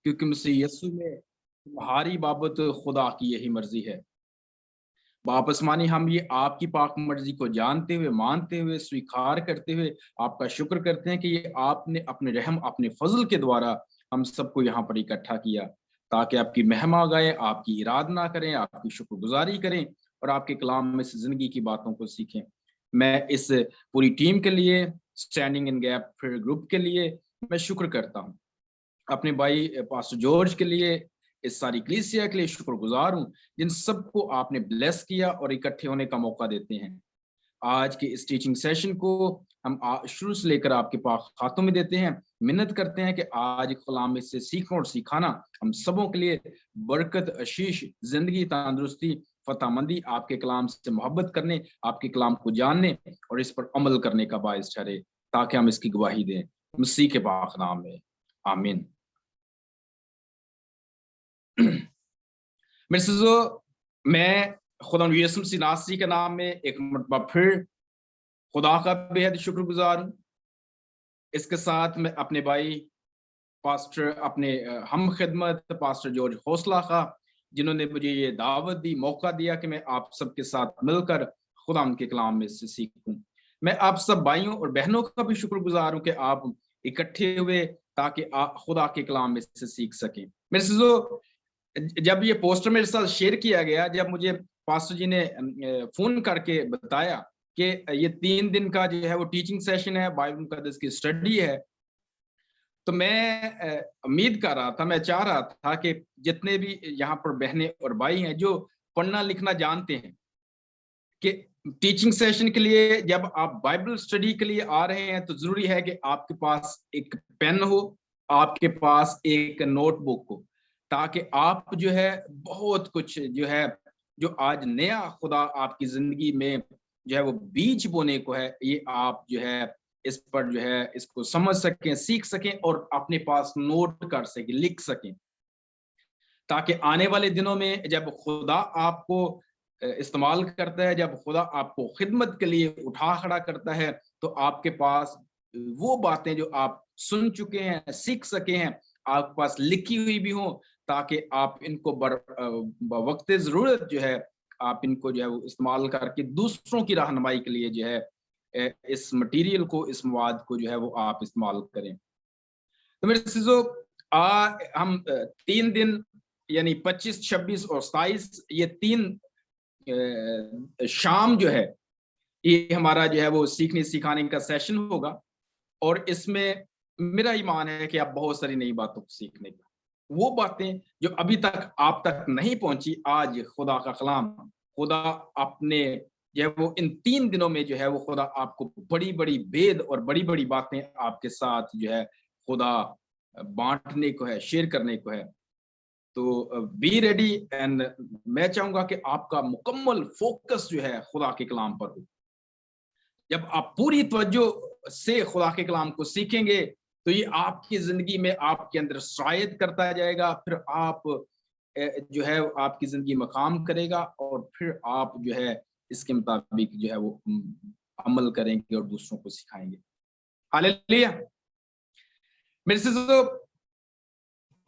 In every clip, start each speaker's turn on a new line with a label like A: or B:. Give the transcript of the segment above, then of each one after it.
A: क्योंकि मसीह यीशु में तुम्हारी बाबत खुदा की यही मर्जी है। बाप आसमानी, हम ये आपकी पाक मर्जी को जानते हुए, मानते हुए, स्वीकार करते हुए आपका शुक्र करते हैं कि ये आपने अपने रहम, अपने फजल के द्वारा हम सबको यहाँ पर इकट्ठा किया, ताकि आपकी महिमा गाए, आपकी आराधना करें, आपकी शुक्रगुजारी करें और आपके कलाम में से जिंदगी की बातों को सीखें। मैं इस पूरी टीम के लिए, स्टैंडिंग इन गैप फिर ग्रुप के लिए मैं शुक्र करता हूँ। अपने भाई पास्टर जॉर्ज के लिए, इस सारी कलीसिया के लिए शुक्रगुजार हूँ, जिन सबको आपने ब्लेस किया और इकट्ठे होने का मौका देते हैं। आज के इस टीचिंग सेशन को हम शुरू से लेकर आपके पास हाथों में देते हैं। मिन्नत करते हैं कि आज कलाम में से सीखना और सिखाना हम सबों के लिए बरकत, आशीष, जिंदगी, तंदुरुस्ती, फतामंदी, आपके कलाम से मोहब्बत करने, आपके कलाम को जानने और इस पर अमल करने का बायस ठहरे, ताकि हम इसकी गवाही दें। मसीह के पाक नाम में आमीन। मेरे सिजो, मैं खुदा यीशु मसीह नासरी के नाम में एक मरतबा फिर खुदा का बेहद शुक्रगुजार हूँ। इसके साथ मैं अपने भाई पास्टर, अपने हम खिदमत पास्टर जॉर्ज हौसला का, जिन्होंने मुझे ये दावत दी, मौका दिया कि मैं आप सबके साथ मिलकर खुदा उनके कलाम में से सीखूं। मैं आप सब भाइयों और बहनों का भी शुक्रगुजार हूँ कि आप इकट्ठे हुए ताकि आप खुदा के कलाम में से सीख सकें। मेरे सिजो, जब ये पोस्टर मेरे साथ शेयर किया गया, जब मुझे पास्टर जी ने फोन करके बताया कि ये 3 दिन का जो है वो टीचिंग सेशन है, बाइबल मुकद्दस की स्टडी है, तो मैं उम्मीद कर रहा था, मैं चाह रहा था कि जितने भी यहाँ पर बहनें और भाई हैं जो पढ़ना लिखना जानते हैं, कि टीचिंग सेशन के लिए जब आप बाइबल स्टडी के लिए आ रहे हैं तो जरूरी है कि आपके पास एक पेन हो, आपके पास एक नोटबुक हो, ताकि आप जो है बहुत कुछ जो है, जो आज नया खुदा आपकी जिंदगी में जो है वो बीज बोने को है, ये आप जो है इस पर जो है इसको समझ सकें, सीख सकें और अपने पास नोट कर सकें, लिख सकें, ताकि आने वाले दिनों में जब खुदा आपको इस्तेमाल करता है, जब खुदा आपको खिदमत के लिए उठा खड़ा करता है, तो आपके पास वो बातें जो आप सुन चुके हैं, सीख सके हैं, आपके पास लिखी हुई भी हो, ताकि आप इनको वक्त जरूरत जो है आप इनको जो है वो इस्तेमाल करके दूसरों की रहनुमाई के लिए जो है इस मटेरियल को, इस मवाद को जो है वो आप इस्तेमाल करें। तो मेरे चीजों, हम 3 दिन यानी 25, 26 और 27 ये 3 शाम जो है ये हमारा जो है वो सीखने सिखाने का सेशन होगा, और इसमें मेरा ईमान है कि आप बहुत सारी नई बातों को सीखने का, वो बातें जो अभी तक आप तक नहीं पहुंची, आज खुदा का कलाम, खुदा अपने जो है वो इन 3 दिनों में जो है वो खुदा आपको बड़ी बड़ी भेद और बड़ी बड़ी बातें आपके साथ जो है खुदा बांटने को है, शेयर करने को है। तो बी रेडी, एंड मैं चाहूंगा कि आपका मुकम्मल फोकस जो है खुदा के कलाम पर हो। जब आप पूरी तवज्जो से खुदा के कलाम को सीखेंगे तो ये आपकी जिंदगी में आपके अंदर सरायत करता जाएगा, फिर आप जो है आपकी जिंदगी मकाम करेगा, और फिर आप जो है इसके मुताबिक जो है वो अमल करेंगे और दूसरों को सिखाएंगे। हालेलुया। मेरे से तो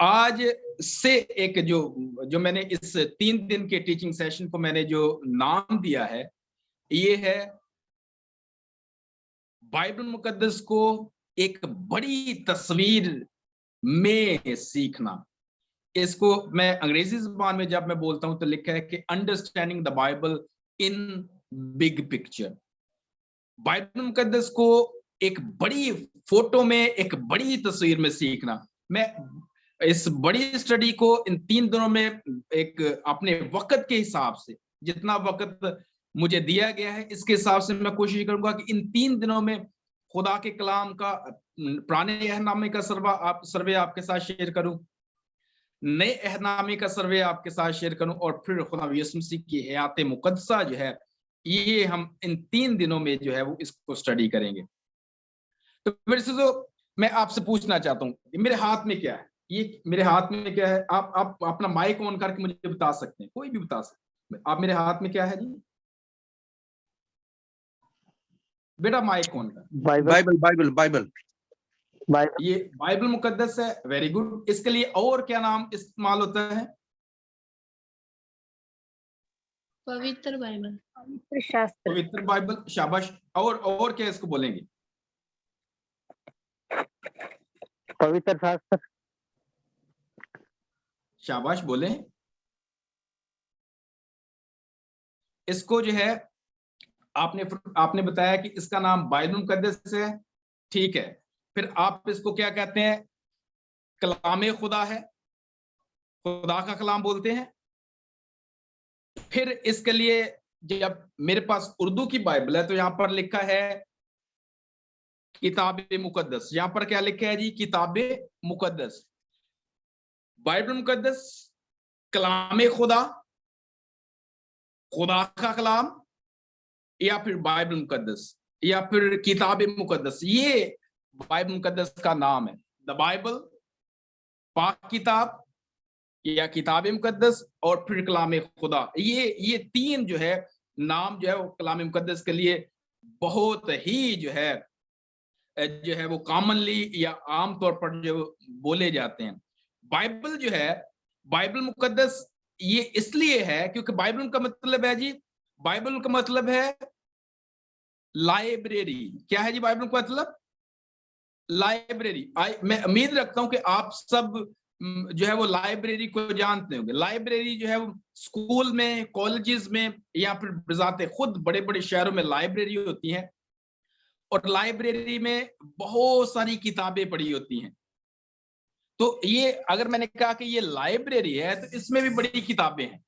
A: आज से एक जो मैंने इस 3 दिन के टीचिंग सेशन को मैंने जो नाम दिया है, ये है बाइबल मुकद्दस को एक बड़ी तस्वीर में सीखना। इसको मैं अंग्रेजी जुबान में जब मैं बोलता हूं तो लिखा है कि understanding the Bible in big picture. Bible मुकद्दस को एक बड़ी फोटो में, एक बड़ी तस्वीर में सीखना। मैं इस बड़ी स्टडी को इन 3 दिनों में एक अपने वक्त के हिसाब से, जितना वक्त मुझे दिया गया है इसके हिसाब से मैं कोशिश करूंगा कि इन 3 दिनों में खुदा के कलाम का पुराने अहदनामे का सर्वे आपके साथ शेयर करूं, नए अहदनामे का सर्वे आपके साथ शेयर करूं, और फिर खुदा यीशु मसीह की हयात मुकद्दसा जो है ये हम इन 3 दिनों में जो है वो इसको स्टडी करेंगे। तो मेरे से जो मैं आपसे पूछना चाहता हूँ, मेरे हाथ में क्या है, ये मेरे हाथ में क्या है, आप अपना माइक ऑन करके मुझे बता सकते हैं, कोई भी बता सकते हैं, आप मेरे हाथ में क्या है जी? बेटा माइक ऑन कर।
B: Bible Bible Bible. बाइबल।
A: ये बाइबल मुकद्दस है, वेरी गुड। इसके लिए और क्या नाम इस्तेमाल होता है?
C: पवित्र बाइबल,
B: पवित्र शास्त्र।
A: पवित्र बाइबल, शाबाश। और क्या इसको बोलेंगे?
B: पवित्र शास्त्र।
A: शाबाश, बोले। इसको जो है आपने बताया कि इसका नाम बाइबल मुकद्दस है, ठीक है। फिर आप इसको क्या कहते हैं? कलामे खुदा है, खुदा का कलाम बोलते हैं। फिर इसके लिए जब मेरे पास उर्दू की बाइबल है तो यहां पर लिखा है किताबे मुकद्दस। यहां पर क्या लिखा है जी? किताबे मुकद्दस। बाइबल मुकद्दस, कलामे खुदा, खुदा का कलाम, या फिर बाइबल मुकद्दस, या फिर किताबे मुकद्दस, ये बाइबल मुकद्दस का नाम है। द बाइबल, पाक किताब, या किताब मुकद्दस, और फिर कलाम खुदा। ये तीन जो है नाम जो है वो कलाम मुकद्दस के लिए बहुत ही जो है वो कॉमनली या आमतौर पर जो बोले जाते हैं। बाइबल जो है, बाइबल मुकद्दस, ये इसलिए है क्योंकि बाइबल का मतलब है जी, बाइबल का मतलब है लाइब्रेरी। क्या है जी बाइबल का मतलब? लाइब्रेरी। मैं उम्मीद रखता हूं कि आप सब जो है वो लाइब्रेरी को जानते होंगे। लाइब्रेरी जो है वो स्कूल में, कॉलेजेस में, या फिर बजाते खुद बड़े बड़े शहरों में लाइब्रेरी होती हैं, और लाइब्रेरी में बहुत सारी किताबें पड़ी होती हैं। तो ये अगर मैंने कहा कि ये लाइब्रेरी है तो इसमें भी बड़ी किताबें हैं।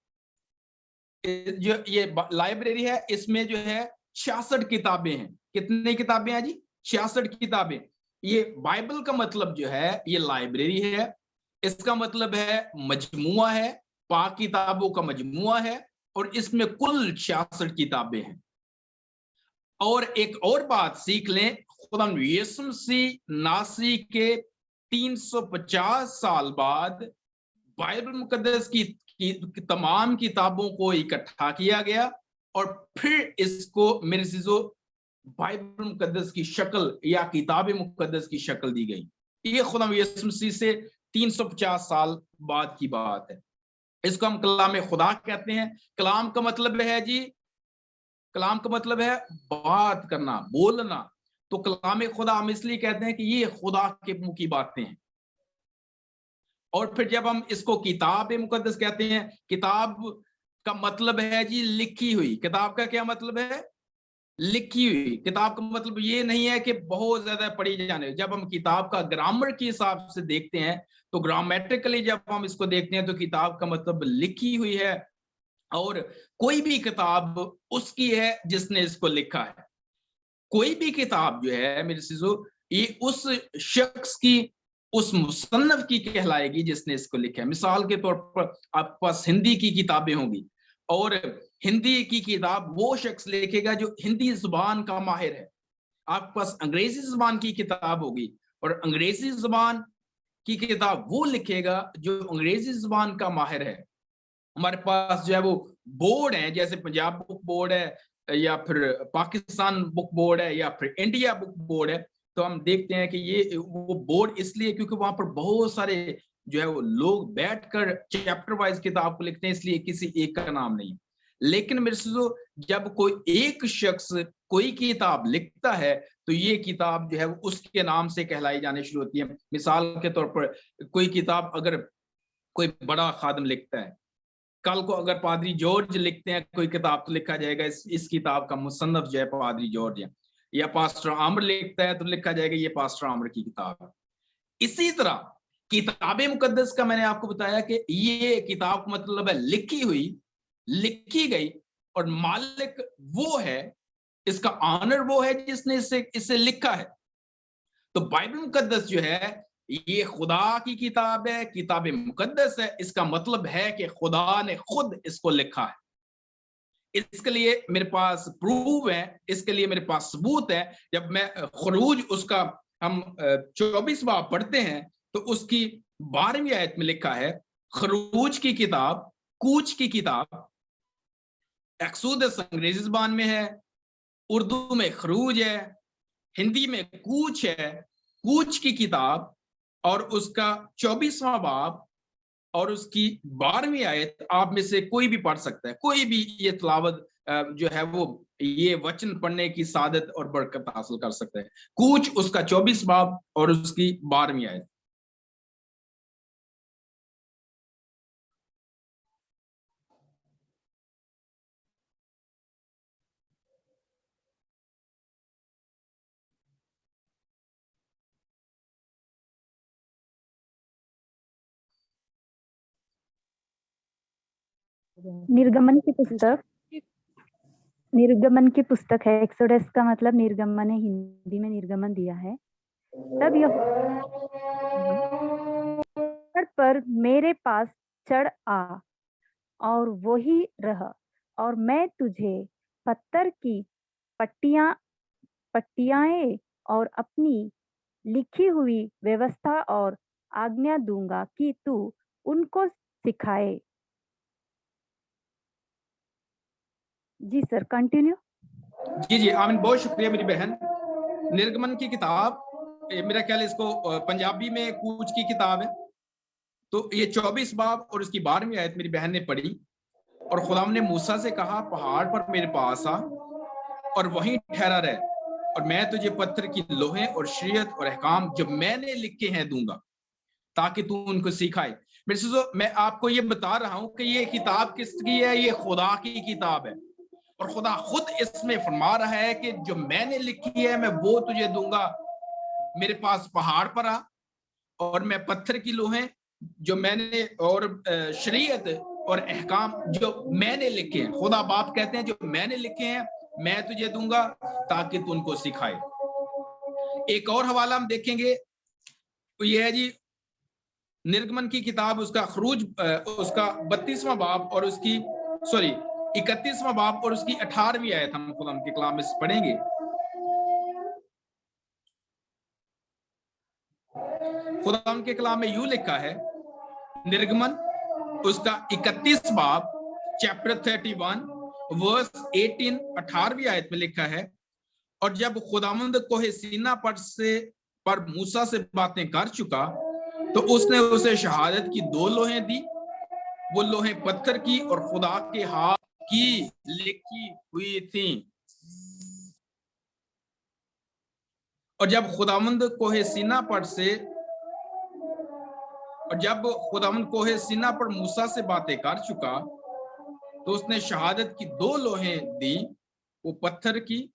A: जो ये लाइब्रेरी है इसमें जो है 66 किताबें हैं। कितनी किताबें हैं जी? 66 किताबें। ये बाइबल का मतलब जो है ये लाइब्रेरी है, इसका मतलब है मजमुआ है, पाक किताबों का मजमुआ है, और इसमें कुल 66 किताबें हैं। और एक और बात सीख लें, खुदा यीशु मसीह नासरी के 350 साल बाद बाइबल मुकद्दस की तमाम किताबों को इकट्ठा किया गया, और फिर इसको मेरे चीजों बाइबल मुकद्दस की शक्ल या किताब मुकद्दस की शक्ल दी गई। ये खुदा यीशु मसीह से 350 साल बाद की बात है। इसको हम कलाम खुदा कहते हैं। कलाम का मतलब है जी, कलाम का मतलब है बात करना, बोलना। तो कलाम खुदा हम इसलिए कहते हैं कि ये खुदा के मुंह की बातें हैं। और फिर जब हम इसको किताब मुकद्दस कहते हैं, किताब का मतलब है जी लिखी हुई। किताब का क्या मतलब है? लिखी हुई। किताब का मतलब ये नहीं है कि बहुत ज्यादा पढ़ी जाने। जब हम किताब का ग्रामर के हिसाब से देखते हैं तो ग्रामेटिकली जब हम इसको देखते हैं तो किताब का मतलब लिखी हुई है, और कोई भी किताब उसकी है जिसने इसको लिखा है। कोई भी किताब जो है मेरे चीजों, ये उस शख्स की, उस मुसन्नफ की कहलाएगी जिसने इसको लिखा है। मिसाल के तौर पर आपके पास हिंदी की किताबें होंगी, और हिंदी की किताब वो शख्स लिखेगा जो हिंदी जुबान का माहिर है। आपके पास अंग्रेजी जुबान की किताब होगी, और अंग्रेजी जुबान की किताब वो लिखेगा जो अंग्रेजी जुबान का माहिर है। हमारे पास जो है वो बोर्ड है, जैसे पंजाब बुक बोर्ड है, या फिर पाकिस्तान बुक बोर्ड है, या फिर इंडिया बुक बोर्ड है। तो हम देखते हैं कि ये वो बोर्ड इसलिए क्योंकि वहां पर बहुत सारे जो है वो लोग बैठकर चैप्टर वाइज किताब को लिखते हैं, इसलिए किसी एक का नाम नहीं। लेकिन मेरे से जब कोई एक शख्स कोई किताब लिखता है तो ये किताब जो है वो उसके नाम से कहलाई जानी शुरू होती है। मिसाल के तौर पर कोई किताब अगर कोई बड़ा खादम लिखता है, कल को अगर पादरी जॉर्ज लिखते हैं कोई किताब तो लिखा जाएगा इस किताब का मुसन्नफ जो है पादरी जॉर्ज है, या पास्टर आमर लिखता है तो लिखा जाएगा ये पास्टर आमर की किताब है। इसी तरह किताब मुकद्दस का मैंने आपको बताया कि ये किताब का मतलब है लिखी हुई, लिखी गई, और मालिक वो है, इसका ऑनर वो है जिसने इसे लिखा है। तो बाइबल मुकद्दस जो है ये खुदा की किताब है, किताब मुकद्दस है। इसका मतलब है कि खुदा ने खुद इसको लिखा है। इसके लिए मेरे पास प्रूफ है, इसके लिए मेरे पास सबूत है। जब मैं खरूज उसका हम 24 बाब पढ़ते हैं तो उसकी 12वीं आयत में लिखा है, खरूज की किताब, कूच की किताब। एक्सोदस अंग्रेजी जुबान में है, उर्दू में खरूज है, हिंदी में कूच है, कूच की किताब और उसका 24वां बाब और उसकी 12वीं आयत आप में से कोई भी पढ़ सकता है। कोई भी ये तिलावत जो है वो ये वचन पढ़ने की सादत और बरकत हासिल कर सकता है। कूच उसका 24 बाब और उसकी 12वीं आयत।
D: निर्गमन की पुस्तक है। एक्सोडस का मतलब निर्गमन है, हिंदी में निर्गमन दिया है। तब यहोवा पर मेरे पास चढ़ आ और वही रह, और मैं तुझे पत्थर की पट्टियाएं और अपनी लिखी हुई व्यवस्था और आज्ञा दूंगा कि तू उनको सिखाए। जी सर, कंटिन्यू।
A: जी आमीन, बहुत शुक्रिया मेरी बहन। निर्गमन की किताब, मेरा ख्याल इसको पंजाबी में कूच की किताब है। तो ये 24 बाब और उसकी 12वीं आयत मेरी बहन ने पढ़ी। और खुदाम ने मूसा से कहा, पहाड़ पर मेरे पास आ और वहीं ठहरा रहे, और मैं तुझे पत्थर की लोहें और शरीयत और अहकाम जो मैंने लिखे हैं दूंगा, ताकि तू उनको सिखाए। मेरे से मैं आपको ये बता रहा हूं कि ये किताब किसकी है? ये खुदा की किताब है। और खुदा खुद इसमें फरमा रहा है कि जो मैंने लिखी है मैं वो तुझे दूंगा। मेरे पास पहाड़ पर आ, और मैं पत्थर की लोहें जो मैंने और शरीयत और अहकाम जो मैंने लिखे हैं, खुदा बाप कहते हैं जो मैंने लिखे हैं मैं तुझे दूंगा ताकि तू उनको सिखाए। एक और हवाला हम देखेंगे, तो यह है जी निर्गमन की किताब, उसका खरूज उसका 32वां बाब और उसकी 31वां बाब और उसकी 18वीं आयत हम खुदा के कलाम में पढ़ेंगे। खुदा के कलाम में यूं लिखा है, निर्गमन उसका 31 बाब चैप्टर 31 वर्स 18 18वीं आयत में लिखा है, और जब खुदावंद कोहे सीना पर मूसा से बातें कर चुका तो उसने उसे शहादत की 2 लोहें दी। वो लोहें पत्थर की और खुदा के हाथ की लिखी हुई थी। और जब खुदावंद कोहे सीना पर मूसा से बातें कर चुका तो उसने शहादत की 2 लोहें दी, वो पत्थर की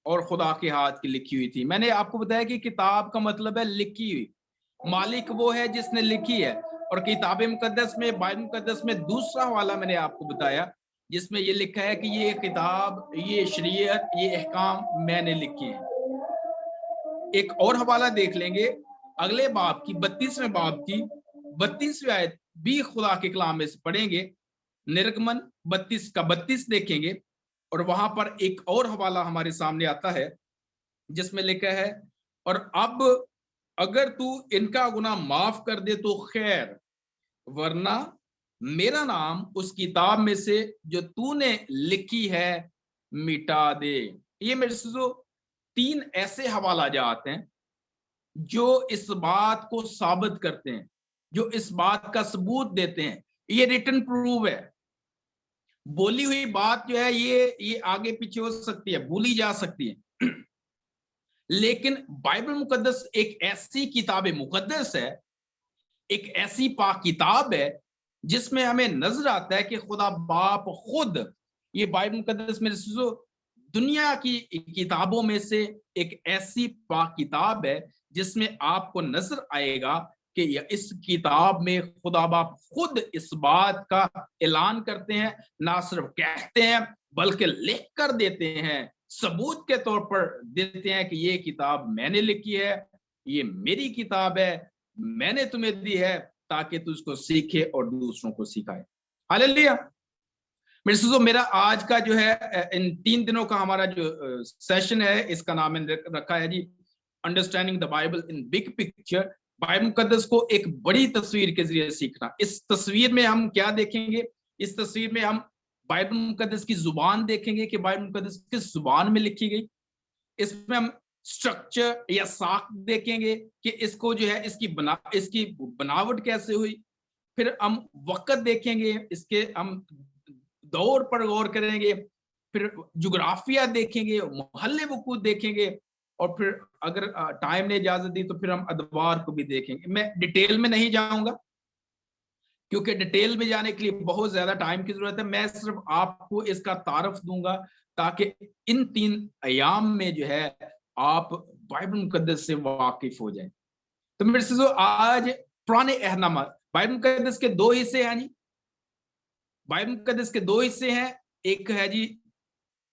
A: और खुदा के हाथ की लिखी हुई थी। मैंने आपको बताया कि किताब का मतलब है लिखी हुई। मालिक वो है जिसने लिखी है। और किताब मुकद्दस में, बाइबल मुकद्दस में दूसरा वाला मैंने आपको बताया जिसमें ये लिखा है कि ये किताब, ये शरीयत, ये अहकाम मैंने लिखी है। एक और हवाला देख लेंगे अगले बाब की, 32वें बाब की 32वीं आयत भी खुदा के कलाम में से पढ़ेंगे। निर्गमन 32 का 32 देखेंगे, और वहां पर एक और हवाला हमारे सामने आता है जिसमें लिखा है, और अब अगर तू इनका गुनाह माफ कर दे तो खैर, वरना मेरा नाम उस किताब में से जो तूने लिखी है मिटा दे। ये मेरे से जो 3 ऐसे हवाला जात हैं जो इस बात को साबित करते हैं, जो इस बात का सबूत देते हैं। ये रिटन प्रूफ है। बोली हुई बात जो है ये आगे पीछे हो सकती है, भूली जा सकती है, लेकिन बाइबल मुकद्दस एक ऐसी किताब मुकद्दस है, एक ऐसी पाक किताब है जिसमें हमें नजर आता है कि खुदा बाप खुद, ये बाइबल मुकद्दस में दुनिया की किताबों में से एक ऐसी पाक किताब है जिसमें आपको नजर आएगा कि इस किताब में खुदा बाप खुद इस बात का ऐलान करते हैं, ना सिर्फ कहते हैं बल्कि लिख कर देते हैं, सबूत के तौर पर देते हैं कि ये किताब मैंने लिखी है, ये मेरी किताब है, मैंने तुम्हें दी है ताकि तू उसको सीखे और दूसरों को सिखाए। हालेलुया। मेरा आज का जो है इन 3 दिनों का हमारा जो सेशन है, इसका नाम मैंने रखा है जी understanding the Bible in big picture. Bible मुकद्दस को एक बड़ी तस्वीर के जरिए सीखना। इस तस्वीर में हम क्या देखेंगे? इस तस्वीर में हम बाइबल मुकद्दस की जुबान देखेंगे कि बाइबल मुकद्दस किस जुबान में लिखी गई। इसमें हम स्ट्रक्चर या साख देखेंगे कि इसको जो है इसकी बनावट कैसे हुई। फिर हम वक्त देखेंगे, इसके हम दौर पर गौर करेंगे, फिर जुग्राफिया देखेंगे, मोहल्ले वकूत देखेंगे, और फिर अगर टाइम ने इजाजत दी तो फिर हम अदवार को भी देखेंगे। मैं डिटेल में नहीं जाऊंगा क्योंकि डिटेल में जाने के लिए बहुत ज्यादा टाइम की जरूरत है। मैं सिर्फ आपको इसका तारफ दूंगा ताकि इन 3 अयाम में जो है आप बाइबल मुकद्दस से वाकिफ हो जाएं। तो मेरे से आज पुराने अहदनामा, बाइबल मुकद्दस के 2 हिस्से हैं जी। बाइबल मुकद्दस के 2 हिस्से हैं, एक है जी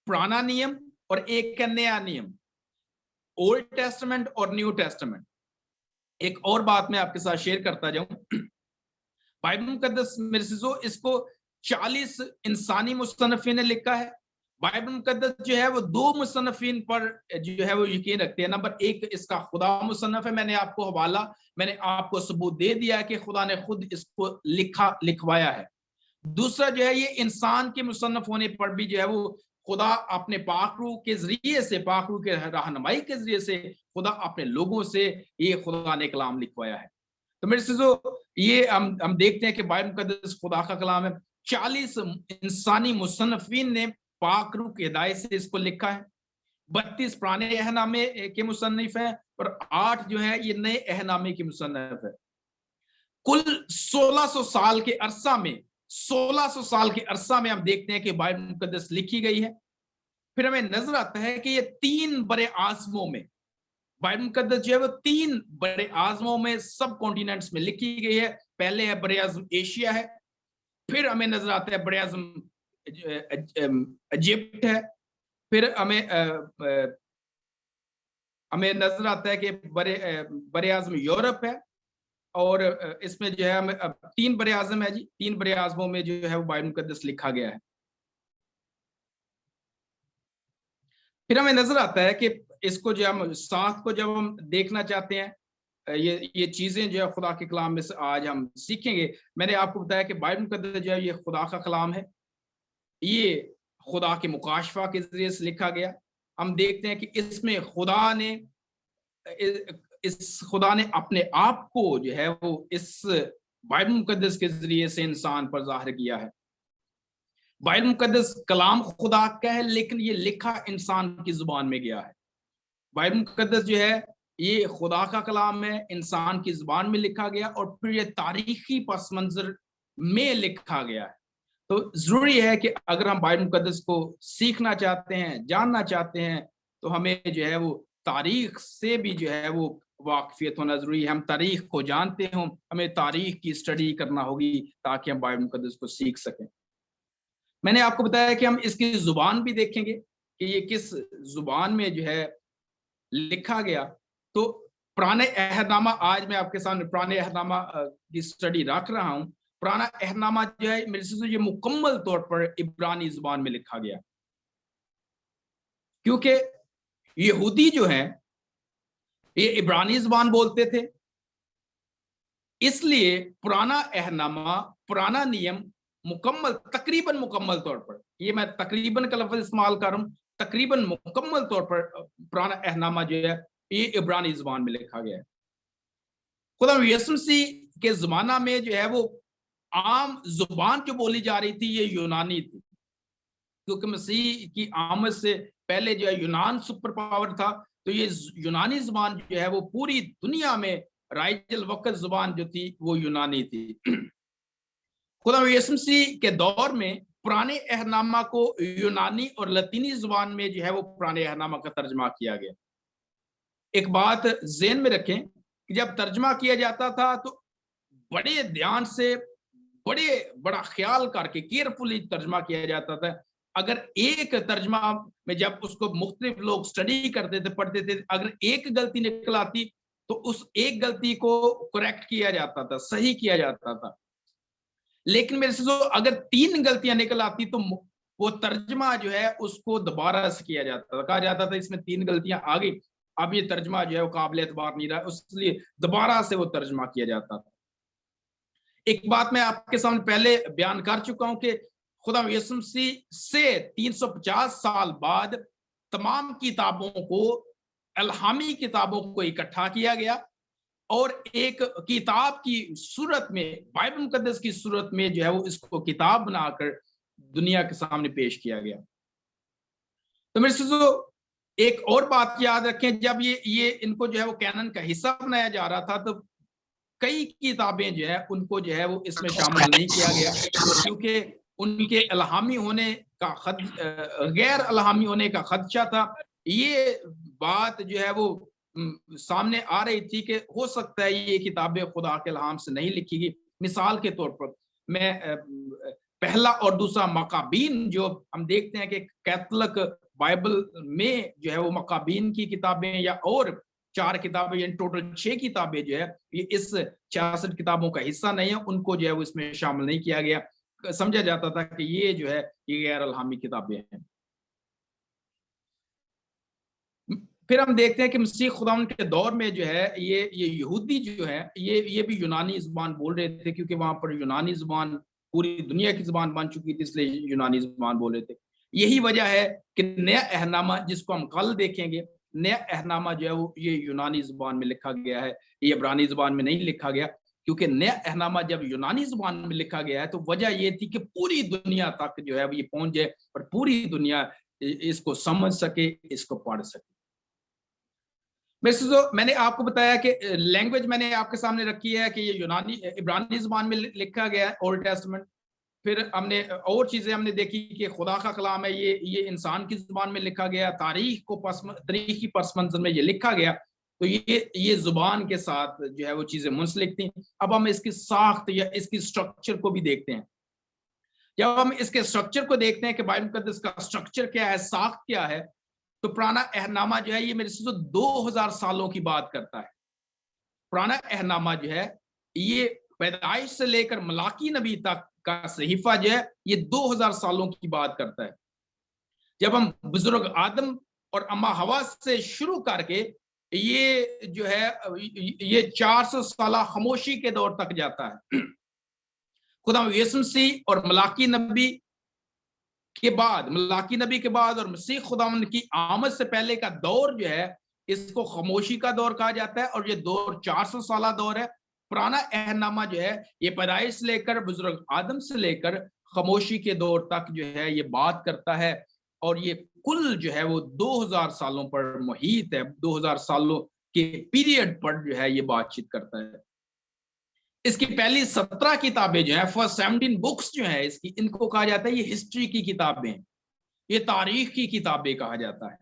A: पुराना नियम और एक है नया नियम, ओल्ड टेस्टामेंट और न्यू टेस्टामेंट। एक और बात मैं आपके साथ शेयर करता जाऊं, बाइबल मुकद्दस मेरे से इसको 40 इंसानी मुसन्निफीन ने लिखा है। बाइबल मुकद्दस जो है वो 2 मुसन्निफीन पर जो है वो यकीन रखते हैं। नंबर 1 इसका खुदा मुसन्नफ है, मैंने आपको सबूत दे दिया है कि खुदा ने खुद इसको लिखवाया है। दूसरा जो है ये इंसान के मुसन्नफ होने पर भी जो है वो खुदा अपने पाक रूह के जरिए से, पाक रूह के रहनुमाई के जरिए से खुदा अपने लोगों से ये खुदा ने कलाम लिखवाया है। तो मेरे से ये हम देखते हैं कि बाइबल मुकद्दस खुदा का कलाम है। 40 इंसानी मुसन्निफीन ने पाक रूह की हिदायत से इसको लिखा है। 32 पुराने अहनामे के मुसन्निफ हैं और 8 जो है ये नए अहनामे के मुसन्निफ है। कुल 1600 साल के अरसा में 1600 साल के अरसा में हम देखते हैं कि बाइबल मुकद्दस लिखी गई है। फिर हमें नजर आता है कि ये 3 बड़े आज़मों में बाइबल मुकद्दस जो है वो 3 बड़े आज़मों में, सब कॉन्टिनेंट्स में लिखी गई है। पहले है बड़े आज़म एशिया है, फिर हमें नजर आता है बड़े आज़म इजिप्ट है, फिर हमें नजर आता है कि बड़े आज़म यूरोप है, और इसमें जो है हमें 3 बड़े आज़म है जी। 3 बड़े आज़मों में जो है वो बाइबल मुकद्दस लिखा गया है। फिर हमें नजर आता है कि इसको जो हम साथ को जब हम देखना चाहते हैं, ये चीजें जो है खुदा के कलाम में से आज हम सीखेंगे। मैंने आपको बताया कि बाइबल मुकद्दस जो है ये खुदा का कलाम है, ये खुदा के मुकाशफा के जरिए से लिखा गया। हम देखते हैं कि इसमें खुदा ने अपने आप को जो है वो इस बाइबल मुकद्दस के जरिए से इंसान पर जाहिर किया है। बाइबल मुकद्दस कलाम खुदा का है, लेकिन ये लिखा इंसान की जुबान में गया है। बाइबल मुकद्दस जो है ये खुदा का कलाम है, इंसान की जुबान में लिखा गया और फिर ये तारीखी पस मंजर में लिखा गया है। तो जरूरी है कि अगर हम बाइबल मुकद्दस को सीखना चाहते हैं, जानना चाहते हैं, तो हमें जो है वो तारीख से भी जो है वो वाकफियत होना जरूरी है। हम तारीख को जानते हों, हमें तारीख की स्टडी करना होगी ताकि हम बाइबल मुकद्दस को सीख सकें। मैंने आपको बताया कि हम इसकी जुबान भी देखेंगे कि ये किस जुबान में जो है लिखा गया। तो पुराने अहदनामा, आज मैं आपके सामने पुराने अहदनामा की स्टडी रख रहा हूं। पुराना अहदनामा जो है मेरे से ये मुकम्मल तौर पर इब्रानी जुबान में लिखा गया, क्योंकि यहूदी जो है ये इब्रानी जुबान बोलते थे, इसलिए पुराना अहदनामा, पुराना नियम तकरीबन मुकम्मल तौर पर, ये मैं तकरीबन का लफ्ज इस्तेमाल कर रहा हूं, तकरीबन मुकम्मल तौर पर पुराना अहदनामा जो है ये इब्रानी जुबान में लिखा गया है। खुदा यीशु मसीह के जमाना में जो है वो आम जुबान जो बोली जा रही थी ये यूनानी थी, क्योंकि मसीह की आमद से पहले जो है यूनान सुपर पावर था। तो ये यूनानी जुबान जो है वो पूरी दुनिया में राइजल वक्त जुबान जो थी वो यूनानी थी। खुदा यीशु मसीह के दौर में पुराने अहदनामा को यूनानी और लतीनी जुबान में जो है वो पुराने अहदनामा का तर्जमा किया गया। एक बात ज़हन में रखें कि जब तर्जमा किया जाता था तो बड़े ध्यान से, बड़ा ख्याल करके केयरफुली तर्जमा किया जाता था। अगर एक तर्जमा में जब उसको मुख्तलिफ लोग स्टडी करते थे, पढ़ते थे, अगर एक गलती निकल आती तो उस एक गलती को करेक्ट किया जाता था, सही किया जाता था। लेकिन मेरे से अगर 3 गलतियां निकल आती तो वो तर्जमा जो है उसको दोबारा से किया जाता था। कहा जाता था इसमें 3 गलतियां आ गई, अब ये तर्जमा जो है वो काबिल एतबार नहीं रहा, इसलिए दोबारा से वो तर्जमा किया जाता था। एक बात मैं आपके सामने पहले बयान कर चुका हूं कि खुदा यीशु मसीह से 350 साल बाद तमाम किताबों को इल्हामी किताबों को इकट्ठा किया गया और एक किताब की सूरत में, बाइबल मुकद्दस की सूरत में जो है वो इसको किताब बनाकर दुनिया के सामने पेश किया गया। तो मेरे से एक और बात याद रखें, जब ये इनको जो है वो कैनन का हिस्सा बनाया जा रहा था, तो कई किताबें जो है उनको जो है वो इसमें शामिल नहीं किया गया, क्योंकि उनके इल्हामी होने का गैर इल्हामी होने का खदशा था। ये बात जो है वो सामने आ रही थी कि हो सकता है ये किताबें खुदा के इल्हाम से नहीं लिखी गई। मिसाल के तौर पर मैं पहला और दूसरा मकाबीन जो हम देखते हैं कि कैथलिक बाइबल में जो है वो मकाबीन की किताबें या और 4 किताबें, यानी टोटल 6 किताबें जो है ये इस 66 किताबों का हिस्सा नहीं है, उनको जो है वो इसमें शामिल नहीं किया गया। समझा जाता था कि ये जो है ये गैर इल्हामी किताबें हैं। फिर हम देखते हैं कि मसीह खुदावंद के दौर में जो है ये यहूदी जो है ये भी यूनानी जुबान बोल रहे थे, क्योंकि वहां पर यूनानी जुबान पूरी दुनिया की जुबान बन चुकी थी, इसलिए यूनानी जुबान बोल रहे थे। यही वजह है कि नया अहनामा जिसको हम कल देखेंगे, नया अहनामा जो है वो ये यूनानी जुबान में लिखा गया है, ये इब्रानी जुबान में नहीं लिखा गया। क्योंकि नया अहनामा जब यूनानी जुबान में लिखा गया है तो वजह ये थी कि पूरी दुनिया तक जो है ये पहुंच जाए और पूरी दुनिया इसको समझ सके, इसको पढ़ सके। मैंने आपको बताया कि लैंग्वेज मैंने आपके सामने रखी है कि ये यूनानी इब्रानी जुबान में लिखा गया है ओल्ड टेस्टमेंट। फिर हमने और चीजें हमने देखी कि खुदा का कलाम है, ये इंसान की जुबान में लिखा गया, तारीख की पस मंजर में ये लिखा गया, तो ये जुबान के साथ जो है वो चीजें मुंसलिक थी। अब हम इसकी साख्त या इसकी स्ट्रक्चर को भी देखते हैं। जब हम इसके स्ट्रक्चर को देखते हैं कि बाइबल मुकद्दस का स्ट्रक्चर क्या है, साख्त क्या है, तो पुराना अहनामा जो है ये मेरे से 2000 सालों की बात करता है। पुराना अहनामा जो है ये पैदाइश से लेकर मलाकी नबी तक का सहीफा जो है ये 2000 सालों की बात करता है। जब हम बुजुर्ग आदम और अम्मा हवा से शुरू करके ये जो है ये 400 साल खामोशी के दौर तक जाता है। खुदा यीशु मसीह और मलाकी नबी के बाद, मलाकी नबी के बाद और मसीह खुदावंद की आमद से पहले का दौर जो है इसको खामोशी का दौर कहा जाता है, और ये दौर 400 साल दौर है। पुराना अहनामा जो है ये पैदाइश से लेकर बुजुर्ग आदम से लेकर खामोशी के दौर तक जो है ये बात करता है, और ये कुल जो है वो 2000 सालों पर मुहित है, 2000 सालों के पीरियड पर जो है ये बातचीत करता है। इसकी पहली 17 किताबें जो है, फर्स्ट 17 बुक्स जो है इसकी, इनको कहा जाता है ये हिस्ट्री की किताबें, ये तारीख की किताबें कहा जाता है।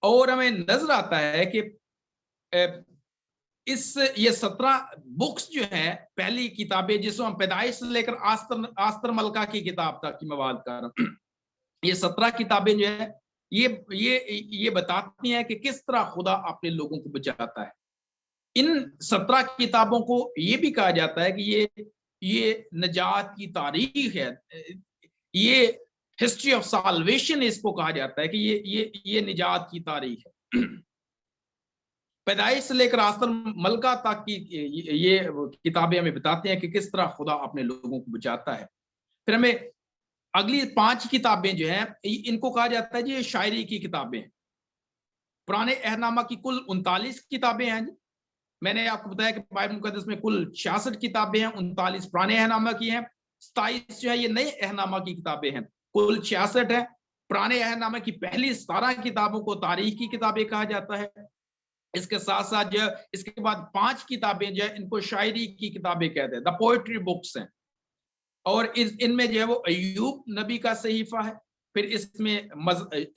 A: और हमें नजर आता है कि ये 17 बुक्स जो है, पहली किताबें जिसको हम पैदाइश से लेकर आस्तर मलका की किताब तक की मैं बात कर रहा हूँ, ये 17 किताबें जो है ये बताती हैं कि किस तरह खुदा अपने लोगों को बचाता है। इन 17 किताबों को ये भी कहा जाता है कि ये नजात की तारीख है, ये हिस्ट्री ऑफ साल्वेशन इसको कहा जाता है कि ये निजात की तारीख है। पैदाइश से लेकर आस्तर मलका तक की ये किताबें हमें बताते हैं कि किस तरह खुदा अपने लोगों को बचाता है। फिर हमें अगली 5 किताबें जो हैं इनको कहा जाता है जी ये शायरी की किताबें। पुराने अहनामा की कुल 39 किताबें हैं जी। मैंने आपको बताया कि बाइबल मुकद्दस में कुल 66 किताबें हैं, 39 पुराने अहनामा की हैं, 27 जो है ये नए अहनामा की किताबें हैं, कुल 66 है। पुराने अहनामा की पहली 17 किताबों को तारीख की किताबें कहा जाता है। इसके साथ साथ जो इसके बाद 5 किताबें जो है इनको शायरी की किताबें कहते हैं, द पोएट्री बुक्स हैं। और इनमें जो है वो अय्यूब नबी का सहीफा है, फिर इसमें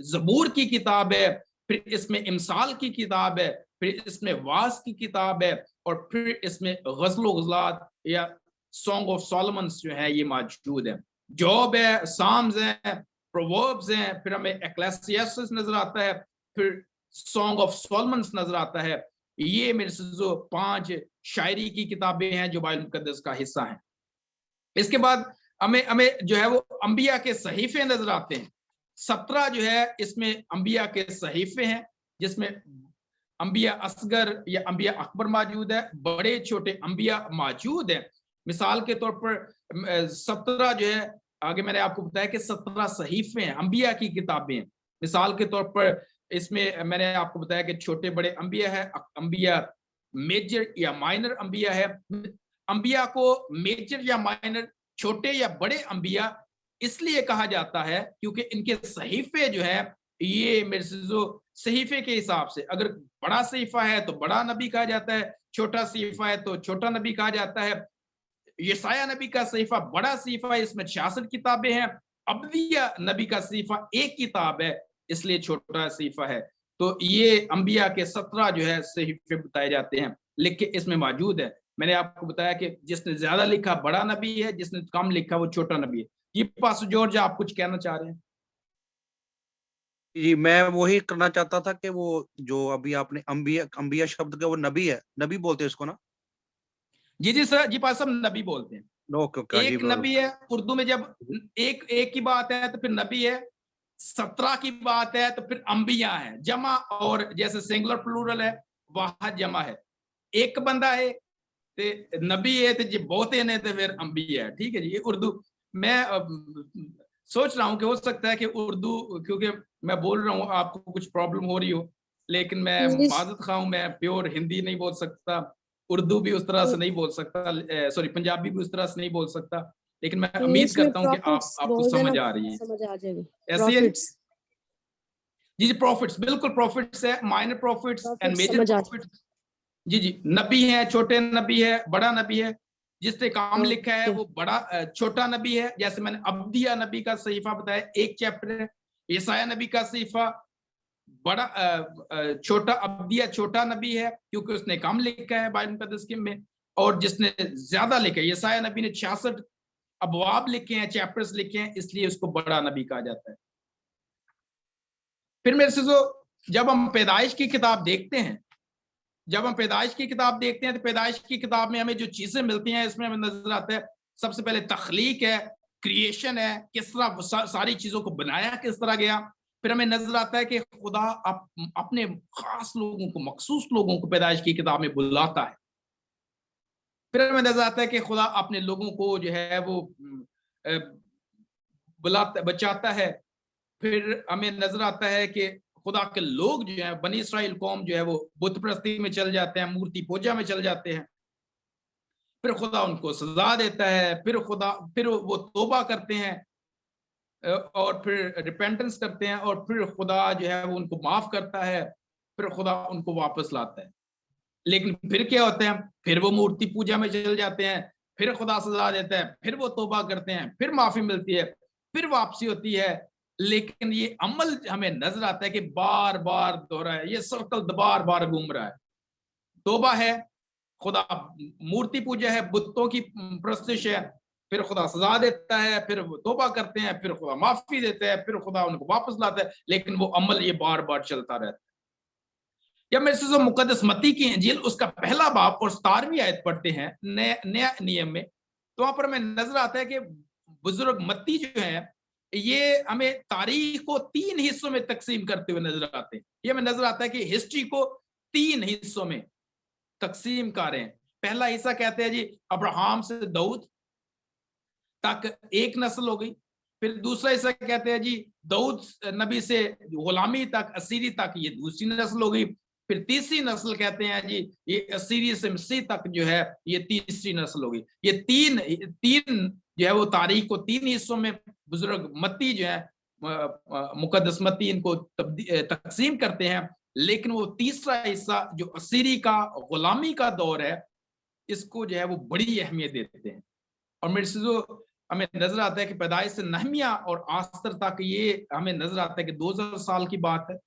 A: ज़बूर की किताब है, फिर इसमें इमसाल की किताब है, फिर इसमें वाज की किताब है, और फिर इसमें गज़ल गज़लात या सॉन्ग ऑफ सोलोमन्स जो है ये मौजूद है। जॉब है, साम्स हैं, प्रोवर्ब्स हैं, फिर हमें एक्लेसियास्टिस नजर आता है, फिर सॉन्ग ऑफ सोलोमन्स नजर आता है। ये मेरे से जो 5 शायरी की किताबें हैं जो बाइबल मुकद्दस का हिस्सा हैं। इसके बाद हमें जो है वो अंबिया के सहीफे नजर आते हैं। 17 जो है इसमें अंबिया के सहीफे हैं, जिसमें अंबिया असगर या अंबिया अकबर मौजूद है, बड़े छोटे अंबिया मौजूद हैं। मिसाल के तौर पर 17 जो है, आगे मैंने आपको बताया कि 17 सहीफे हैं, अंबिया की किताबें हैं। मिसाल के तौर पर इसमें मैंने आपको बताया कि छोटे बड़े अंबिया है, अंबिया मेजर या माइनर अंबिया है। अंबिया को मेजर या माइनर, छोटे या बड़े अंबिया इसलिए कहा जाता है क्योंकि इनके सहीफे जो है ये मेरे से जो सहीफे के हिसाब से, अगर बड़ा सहीफा है तो बड़ा नबी कहा जाता है, छोटा सहीफा है तो छोटा नबी कहा जाता है। यशाया नबी का सहीफा बड़ा सहीफा है, इसमें 66 किताबें हैं। अब्दिया नबी का सहीफा एक किताब है, इसलिए छोटा सहीफा है। तो ये अंबिया के 17 जो है सहीफे बताए जाते हैं, लिख के इसमें मौजूद है। मैंने आपको बताया कि जिसने ज्यादा लिखा बड़ा नबी है, जिसने कम लिखा वो छोटा नबी है। ये पास जॉर्ज आप कुछ कहना चाह रहे हैं?
E: जी, मैं वही करना चाहता था कि वो जो अभी आपने अंबिया शब्द का, वो नबी है, नबी बोलते हैं इसको ना?
A: जी जी सर, जी पास सब नबी बोलते हैं।
E: ओके ओके, जी
A: एक नबी है उर्दू में, जब एक की बात है तो फिर नबी है, 17 की बात है तो फिर अंबिया है जमा, और जैसे सिंगुलर प्लूरल है वहां जमा है। एक बंदा है ते नबी है ते जी बहुते ने ते फिर अंबिया है। ठीक है जी, ये उर्दू मैं सोच रहा हूँ कि हो सकता है कि उर्दू, क्योंकि मैं बोल रहा हूँ आपको कुछ प्रॉब्लम हो रही हो, लेकिन मैं माजरत खा हूं, मैं प्योर हिंदी नहीं बोल सकता, उर्दू भी उस तरह से नहीं बोल सकता, सॉरी पंजाबी भी उस तरह से नहीं बोल सकता, लेकिन मैं उम्मीद करता हूँ कि आपको समझ आ रही है।
B: समझ आ जाएगी।
A: ऐसे है जी जी, प्रॉफिट्स, बिल्कुल प्रॉफिट्स है, minor prophets and major prophets. जी जी, नबी है, छोटे नबी है, बड़ा नबी है। जिसने काम लिखा है वो बड़ा छोटा नबी है। जैसे मैंने अब्दिया नबी का सहीफा बताया, एक चैप्टर है। यसाया नबी का सहीफा बड़ा छोटा, अब्दिया छोटा नबी है क्योंकि उसने कम लिखा है बाइबल मुकद्दस में। और जिसने ज्यादा लिखा है, यसाया नबी ने 66 अबवाब लिखे हैं, चैप्टर्स लिखे हैं, इसलिए उसको बड़ा नबी कहा जाता है। फिर मेरे से जो जब हम पैदाइश की किताब देखते हैं, जब हम पैदाइश की किताब देखते हैं तो पैदाइश की किताब में हमें जो चीजें मिलती हैं, इसमें हमें नजर आता है सबसे पहले तख्लीक है, क्रिएशन है, किस तरह सारी चीजों को बनाया किस तरह गया। फिर हमें नजर आता है कि खुदा अपने खास लोगों को, मखसूस लोगों को पैदाइश की किताब में बुलाता है। फिर हमें नजर आता है कि खुदा अपने लोगों को जो है वो बुलाता, बचाता है। फिर हमें नजर आता है कि खुदा के लोग जो है, बनी इसराइल कौम जो है वो बुत परस्ती में चल जाते हैं, मूर्ति पूजा में चल जाते हैं। फिर खुदा उनको सजा देता है, फिर वो तौबा करते हैं और फिर रिपेंटेंस करते हैं, और फिर खुदा जो है वो उनको माफ करता है, फिर खुदा उनको वापस लाता है। लेकिन फिर क्या होता है, फिर वो मूर्ति पूजा में चल जाते हैं, फिर खुदा सजा देता है, फिर वो तौबा करते हैं, फिर माफी मिलती है, फिर वापसी होती है। लेकिन ये अमल हमें नजर आता है कि बार बार दोहरा है, ये सर्कल बार बार घूम रहा है। तौबा है, खुदा मूर्ति पूजा है, बुतों की प्रस्तिश है, फिर खुदा सजा देता है, फिर वो तौबा करते हैं, फिर खुदा माफी देता है, फिर खुदा उनको वापस लाता है। लेकिन वो अमल ये बार बार चलता रहता है। जब मेरे से जो मुकद्दस मत्ती की इंजील उसका पहला बाब और 17वीं आयत पढ़ते हैं नया नियम में, तो वहां पर हमें नजर आता है कि बुजुर्ग मत्ती जो है ये हमें तारीख को 3 हिस्सों में तकसीम करते हुए नजर आते हैं। ये हमें नजर आता है कि हिस्ट्री को 3 हिस्सों में तकसीम कर रहे हैं। पहला हिस्सा कहते हैं जी अब्राहम से दाऊद तक एक नस्ल हो गई। फिर दूसरा हिस्सा कहते हैं जी दाऊद नबी से गुलामी तक, असीरी तक, ये दूसरी नस्ल हो गई। फिर तीसरी नस्ल कहते हैं जी ये असीरी से मसीह तक जो है ये तीसरी नस्ल हो गई। ये तीन जो है वो तारीख को 3 हिस्सों में बुजुर्ग मत्ती जो है मुकद्दस मत्ती इनको तकसीम करते हैं। लेकिन वो तीसरा हिस्सा जो असीरी का गुलामी का दौर है, इसको जो है वो बड़ी अहमियत देते हैं। और मेरे से जो हमें नजर आता है कि पैदाइश से नहमिया और आस्तर तक ये हमें नजर आता है कि 2000 साल की बात है।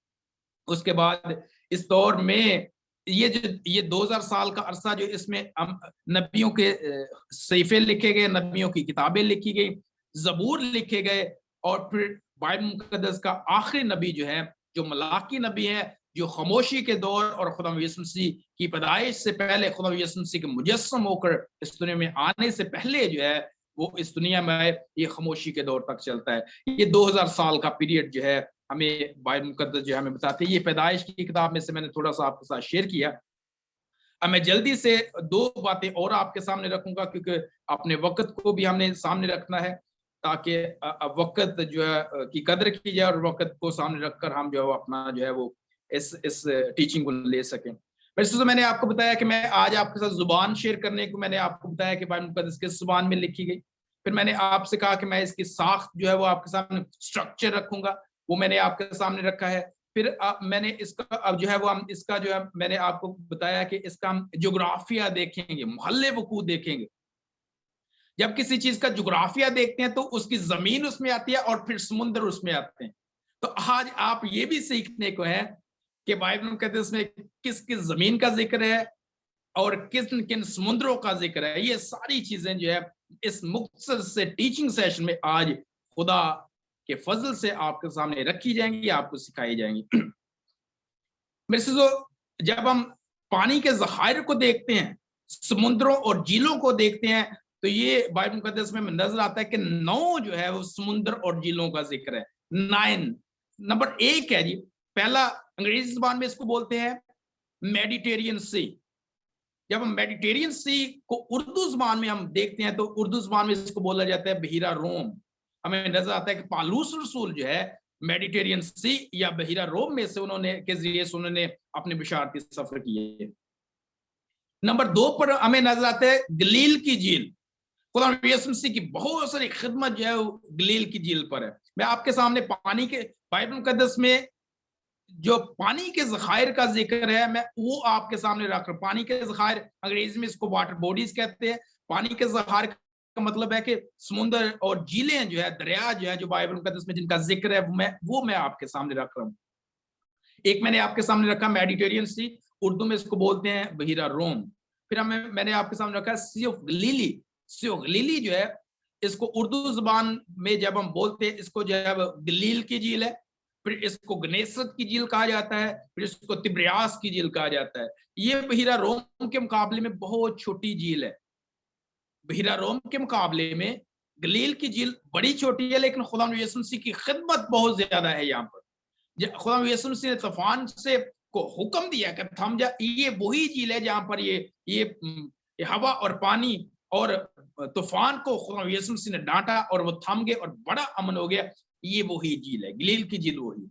A: उसके बाद इस दौर में ये 2000 साल का अरसा जो इसमें नबियों के सहीफे लिखे गए, नबियों की किताबें लिखी गई, जबूर लिखे गए, और फिर बाइबल मुकद्दस का आखिरी नबी जो है, जो मलाकी नबी है, जो खामोशी के दौर और खुदा यीशु मसीह की पैदाइश से पहले, खुदा यीशु मसीह के मुजस्सम होकर इस दुनिया में आने से पहले जो है वो इस दुनिया में ये खामोशी के दौर तक चलता है। ये 2000 साल का पीरियड जो है हमें बाइबल मुकद्दस जो है हमें बताते हैं। ये पैदाइश की किताब में से मैंने थोड़ा सा आपके साथ शेयर किया। अब मैं जल्दी से 2 बातें और आपके सामने रखूंगा क्योंकि अपने वक्त को भी हमने सामने रखना है। ताकि वक्त जो है की कदर की जाए और वक्त को सामने रखकर हम जो है अपना जो है वो इस टीचिंग को ले सकें। वैसे तो मैंने आपको बताया कि मैं आज आपके साथ जुबान शेयर करने को मैंने आपको बताया कि बाइबल मुकद्दस किस जुबान में लिखी गई। फिर मैंने आपसे कहा कि मैं इसकी साख्त जो है वो आपके सामने स्ट्रक्चर रखूंगा, वो मैंने आपके सामने रखा है। फिर मैंने इसका अब जो है वो हम इसका जो है मैंने आपको बताया कि इसका हम जोग्राफिया देखेंगे, मोहल्ले वकूअत देखेंगे। जब किसी चीज का जोग्राफिया देखते हैं तो उसकी जमीन उसमें आती है और फिर समुद्र उसमें आते हैं। तो आज आप ये भी सीखने को है कि बाइबल में कहते हैं उसमें किस किस जमीन का जिक्र है और किन किन समुद्रों का जिक्र है। ये सारी चीजें जो है इस मुख्तसर से टीचिंग सेशन में आज खुदा के फजल से आपके सामने रखी जाएंगी, आपको सिखाई जाएंगी। मेरे से जब हम पानी के ज़खायर को देखते हैं, समुद्रों और झीलों को देखते हैं, तो ये बाइबल मुकद्दस में नजर आता है कि 9 जो है वो समुद्र और झीलों का जिक्र है। 9 नंबर 1 है जी। पहला अंग्रेजी जुबान में इसको बोलते हैं मेडिटेरियन सी। जब हम मेडिटेरियन सी को उर्दू जुबान में हम देखते हैं तो उर्दू जुबान में इसको बोला जाता है बहीरा रोम। हमें नजर आता है कि पालूस रसूल जो है मेडिटेरियन सी या बहीरा रोम में से के जरिए से उन्होंने अपने बिशारती सफर किए। नंबर 2 पर हमें नजर आता है गलील की झील। खुदा यीशु मसीह की बहुत सारी खिदमत जो है गलील की झील पर है। मैं आपके सामने पानी के बाइबल मुकद्दस में जो पानी के ज़खायर का जिक्र है मैं वो आपके सामने रख रहा हूं। पानी के ज़खायर अंग्रेजी में इसको वाटर बॉडीज कहते हैं। पानी के ज़खायर का मतलब है कि समुद्र और झीलें जो है, दरिया जो है, जो बाइबल मुकद्दस में जिनका जिक्र है वो मैं आपके सामने रख रहा हूँ। एक मैंने आपके सामने रखा मेडिटेरियन सी, उर्दू में इसको बोलते हैं बहीरा रोम। फिर मैंने आपके सामने रखा सी ऑफ गलीली। सी ऑफ गलीली जो है इसको उर्दू जुबान में जब हम बोलते हैं इसको जो है गलील की झील है, फिर इसको गनेसरत की झील कहा जाता है, फिर इसको तिब्रियास की झील कहा जाता है। ये बहीरा रोम के मुकाबले में बहुत छोटी झील है। बहीरा रोम के मुकाबले में गलील की झील बड़ी छोटी है, लेकिन खुदा यीशु मसीह की खिदमत बहुत ज्यादा है। यहाँ पर खुदा यीशु मसीह ने तूफान से को हुक्म दिया कि थम जा। ये वही झील है जहां पर ये हवा और पानी और तूफान को खुदा यीशु मसीह ने डांटा और वो थम गए और बड़ा अमन हो गया। ये वही झील है, गलील की झील वही।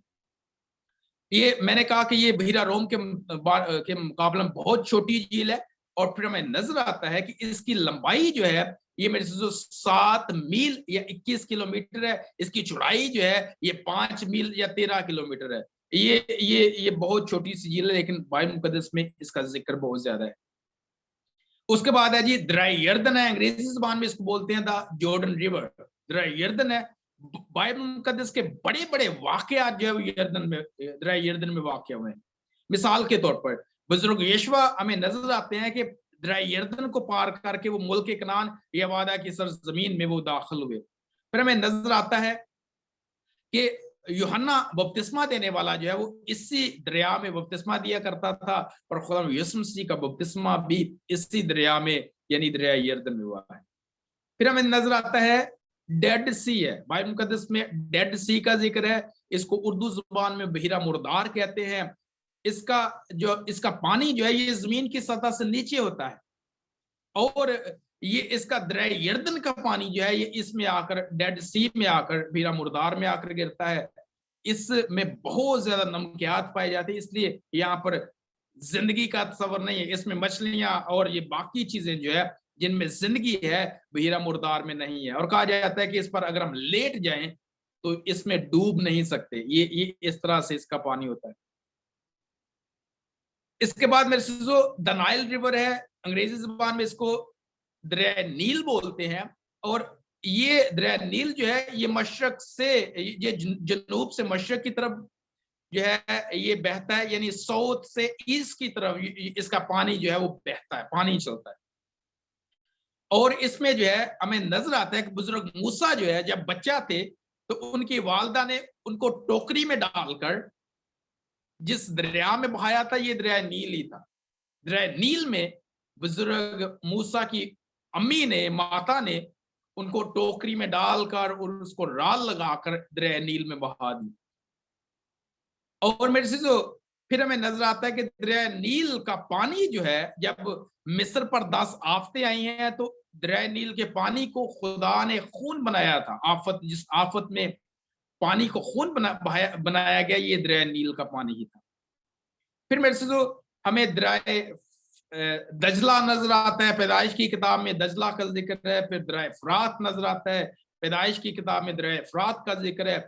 A: ये मैंने कहा कि ये बहीरा रोम के मुकाबले में बहुत छोटी झील है। और फिर हमें नजर आता है कि इसकी लंबाई जो है ये मेरे से 7 मील या 21 किलोमीटर है। इसकी चौड़ाई जो है ये 5 मील या 13 किलोमीटर है। ये बहुत छोटी सी झील है, लेकिन बाइबल मुकद्दस में इसका जिक्र बहुत ज्यादा है। उसके बाद है जी दरिया यर्दन है। अंग्रेजी जुबान में इसको बोलते हैं द जॉर्डन रिवर। दरिया यर्दन है। बाइबल मुकद्दस के बड़े बड़े वाकयात जो है दरिया यर्दन में वाक़या हुए हैं। मिसाल के तौर पर बुजुर्ग यशवा हमें नजर आते हैं कि दरिया यर्दन को पार करके वो मुल्क कनान या वादा की सरजमीन में वो दाखिल हुए। फिर हमें नजर आता है कि यूहन्ना बपतिस्मा देने वाला जो है वो इसी दरिया में बपतिस्मा दिया करता था और खुदा यीशु मसीह का बपतिस्मा भी इसी दरिया में यानी दरिया यर्दन में हुआ है। फिर हमें नजर आता है डेड सी है। बाइबल मुकद्दस में डेड सी का जिक्र है। इसको उर्दू जुबान में बहीरा मुर्दार कहते हैं। इसका पानी जो है ये जमीन की सतह से नीचे होता है और ये इसका दरिया यर्दन का पानी जो है ये इसमें आकर डेड सी में आकर बहीरा मुर्दार में आकर गिरता है। इसमें बहुत ज्यादा नमकियात पाई जाती है, इसलिए यहाँ पर जिंदगी का तस्वर नहीं है। इसमें मछलियां और ये बाकी चीजें जो है जिनमें जिंदगी है बहीरा मुर्दार में नहीं है। और कहा जाता है कि इस पर अगर हम लेट जाएं तो इसमें डूब नहीं सकते। ये इस तरह से इसका पानी होता है। इसके बाद मेरे से जो द नाइल रिवर है, अंग्रेजी जुबान में इसको दरिया नील बोलते हैं। और ये दरिया नील जो है ये मशरक से ये जनूब से मशरक की तरफ जो है ये बहता है, यानी साउथ से ईस्ट की तरफ इसका पानी जो है वो बहता है, पानी चलता है। और इसमें जो है हमें नजर आता है कि बुजुर्ग मूसा जो है जब बच्चा थे तो उनकी वालदा ने उनको टोकरी में डालकर जिस दरिया में बहाया था ये दरिया नील ही था। दरिया नील में बुजुर्ग मूसा की अम्मी ने, माता ने उनको टोकरी में डालकर और उसको राल लगाकर दरिया नील में बहा दी। और मेरे से जो फिर हमें नजर आता है कि दरिया नील का पानी जो है, जब मिस्र पर 10 आफतें आई हैं तो दरिया नील के पानी को खुदा ने खून बनाया था। आफत, जिस आफत में पानी को खून बनाया गया, ये दरिया नील का पानी ही था। फिर मेरे से जो हमें दरिया दजला नजर आता है, पैदाइश की किताब में दजला का जिक्र है। फिर दरिया फरात नजर आता है, पैदाइश की किताब में दरिया फरात का जिक्र है।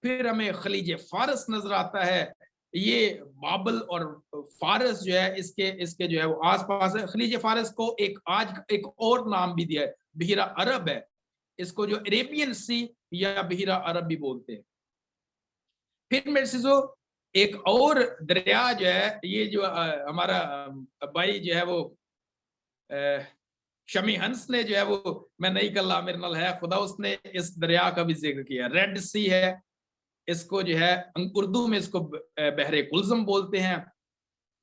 A: फिर हमें खलीज फारस नजर आता है, ये बाबल और फारस जो है इसके जो है वो आसपास है। खलीज फारस को आज एक और नाम भी दिया है, बहिरा अरब है। इसको जो अरेबियन सी या बहिरा अरब भी बोलते हैं। फिर मेरे से जो एक और दरिया जो है, ये जो हमारा भाई जो है वो शमी हंस ने जो है वो, मैं नहीं कल्ला मेरे नाल है खुदा, उसने इस दरिया का भी जिक्र किया। रेड सी है, इसको जो है उर्दू में इसको बहरे कुल्ज़म बोलते हैं,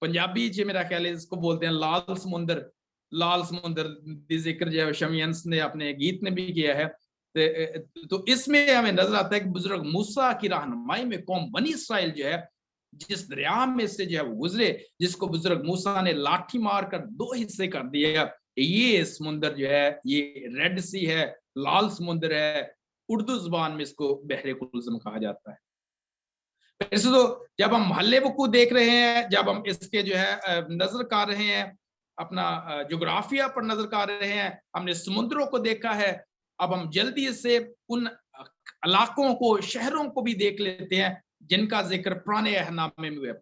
A: पंजाबी जो मेरा ख्याल है इसको बोलते हैं लाल समुंदर। लाल समुंदर दी जिक्र जो है शमी हंस ने अपने गीत में भी किया है। तो इसमें हमें नजर आता है कि बुजुर्ग मूसा की रहनुमाई में कौम बनी इसराइल जो है, जिस दरिया में से जो है वो गुजरे, जिसको बुजुर्ग मूसा ने लाठी मारकर 2 हिस्से कर दिया, ये समुंदर जो है ये रेड सी है, लाल समुंदर है। उर्दू जुबान में इसको बहरे कुल्ज़म कहा जाता है। वैसे तो जब हम हल्ले वकू देख रहे हैं, जब हम इसके जो है नजर कर रहे हैं, अपना जोग्राफिया पर नजर कर रहे हैं, हमने समुद्रों को देखा है, अब हम जल्दी से उन इलाकों को, शहरों को भी देख लेते हैं जिनका जिक्र पुराने अहनामे में,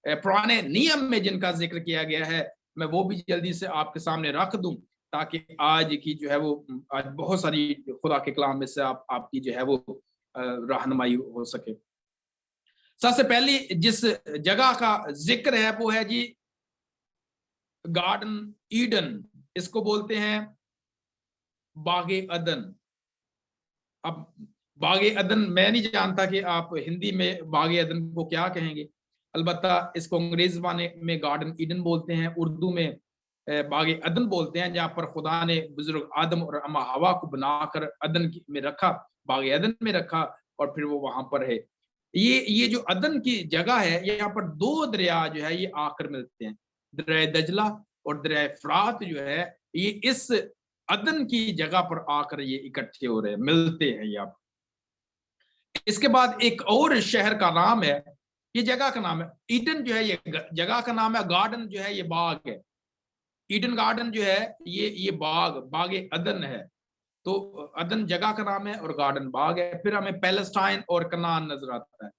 A: पुराने नियम में जिनका जिक्र किया गया है। मैं वो भी जल्दी से आपके सामने रख दूं, ताकि आज की जो है वो, आज बहुत सारी खुदा के कलाम में से आपकी जो है वो रहनुमाई हो सके। सबसे पहली जिस जगह का जिक्र है वो है जी गार्डन ईडन, इसको बोलते हैं बागे अदन। अब बागे अदन मैं नहीं जानता कि आप हिंदी में बागे अदन को क्या कहेंगे, अलबत्ता इसको अंग्रेजी ज़बान में गार्डन ईडन बोलते हैं, उर्दू में बागे अदन बोलते हैं, जहाँ पर खुदा ने बुजुर्ग आदम और अम्मा हवा को बनाकर अदन में रखा, बागे अदन में रखा, और फिर वो वहां पर है। ये जो अदन की जगह है, यहाँ पर 2 दरिया जो है ये आकर मिलते हैं, दरिया दजला और दरिया फरात जो है, ये इस अदन की जगह पर आकर ये इकट्ठे हो रहे हैं, मिलते हैं यहाँ। इसके बाद एक और शहर का नाम है, ये जगह का नाम है ईडन जो है, ये जगह का नाम है। गार्डन जो है ये बाग है, ईडन गार्डन जो है ये बागे अदन है। तो अदन जगह का नाम है और गार्डन बाग है। फिर हमें पैलेस्टाइन और कनान नजर आता है,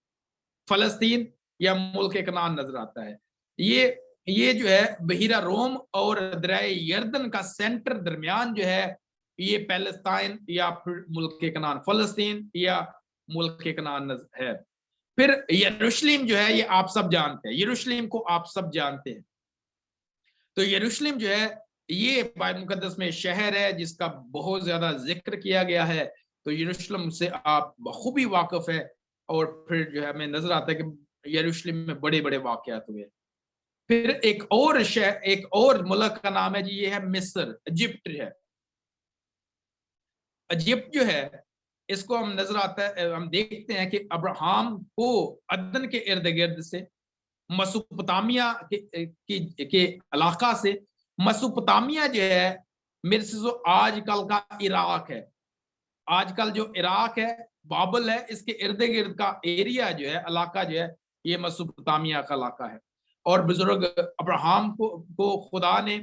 A: फलस्तीन या मुल्क कनान नजर आता है। ये जो है बहिरा रोम और दरिया यर्दन का सेंटर दरमियान जो है, ये पैलेस्टाइन या फिर मुल्क कनान, फलस्तीन या मुल्क कनान है। फिर यरूशलेम जो है, ये आप सब जानते हैं, यरूशलेम को आप सब जानते हैं। तो यरूशलेम जो है ये बाइबल मुकद्दस में शहर है जिसका बहुत ज्यादा जिक्र किया गया है। तो यरूशलेम से आप बखूबी वाकिफ है। और फिर जो है हमें नजर आता है कि यरूशलेम में बड़े बड़े वाकयात हुए। फिर एक और शहर, एक और मुल्क का नाम है जी, ये है मिस्र, इजिप्ट है। इजिप्ट जो है इसको हम नजर आता है, हम देखते हैं कि अब्राहम को अदन के इर्द गिर्द से, मसोपोटामिया के इलाका से, मसोपोटामिया जो है मेरे से जो आजकल का इराक है, आजकल जो इराक है, बाबल है, इसके इर्द गिर्द का एरिया जो है, इलाका जो है, ये मसोपोटामिया का इलाका है। और बुजुर्ग अब्राहम को खुदा ने